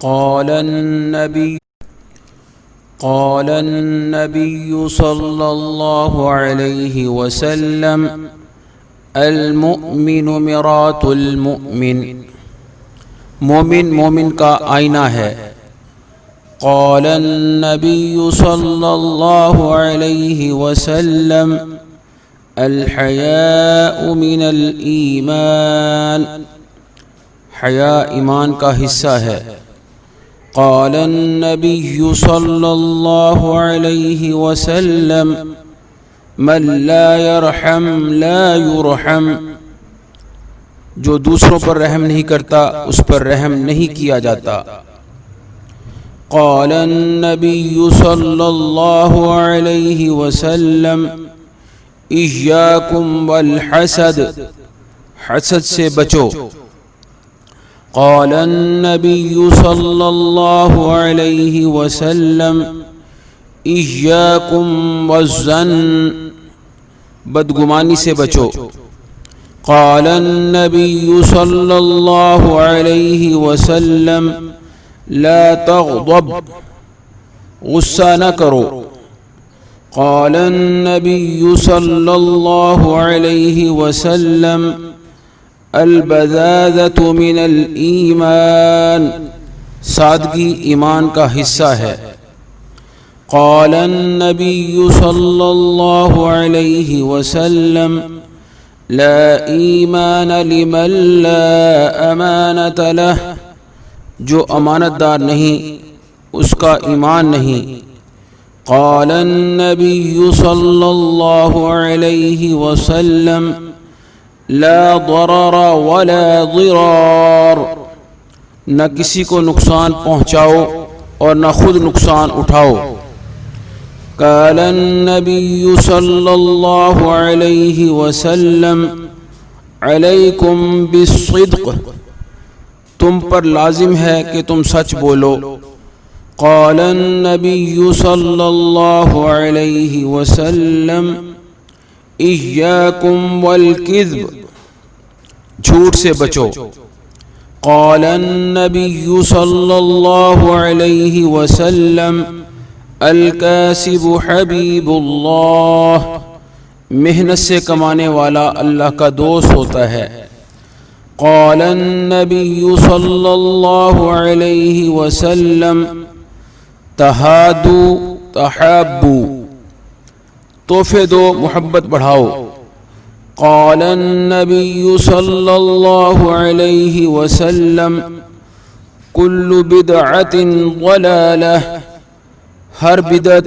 قال النبي صلى الله عليه وسلم المؤمن مرآت المؤمن، مومن کا آئینہ ہے۔ قال النبي صلى الله عليه وسلم الحیاء من الایمان، حیا ایمان کا حصہ ہے۔ قال النبي صلى الله عليه وسلم من لا يرحم لا يرحم، جو دوسروں پر رحم نہیں کرتا اس پر رحم نہیں کیا جاتا۔ قال النبي صلى الله عليه وسلم إياكم والحسد، حسد سے بچو۔ قال النبي صلى الله عليه وسلم إياكم والظن، بدگمانی سے بچو۔ قال النبي صلى الله عليه وسلم لا تغضب، غصہ نہ کرو۔ قال النبي صلى الله عليه وسلم البذاذة من الایمان، سادگی ایمان کا حصہ ہے۔ قال النبي صلى الله عليه وسلم لا ایمان لمن لا امانة له، جو امانت دار نہیں اس کا ایمان نہیں۔ قال النبي صلى الله عليه وسلم لا ضرر ولا ضرار، نہ کسی کو نقصان پہنچاؤ اور نہ خود نقصان اٹھاؤ۔ قال النبي صلى الله عليه وسلم عليكم بالصدق، تم پر لازم ہے کہ تم سچ بولو۔ قال النبي صلى الله عليه وسلم إياكم والكذب، جھوٹ سے بچو۔ قال النبي صلى الله عليه وسلم الكاسب حبيب الله، محنت سے کمانے والا اللہ کا دوست ہوتا ہے۔ قال النبي صلى الله عليه وسلم تہادوا تحابوا، تحفے دو محبت بڑھاؤ۔ قال النبي صلى الله عليه وسلم كل بدعة ضلالة، ہر بدعت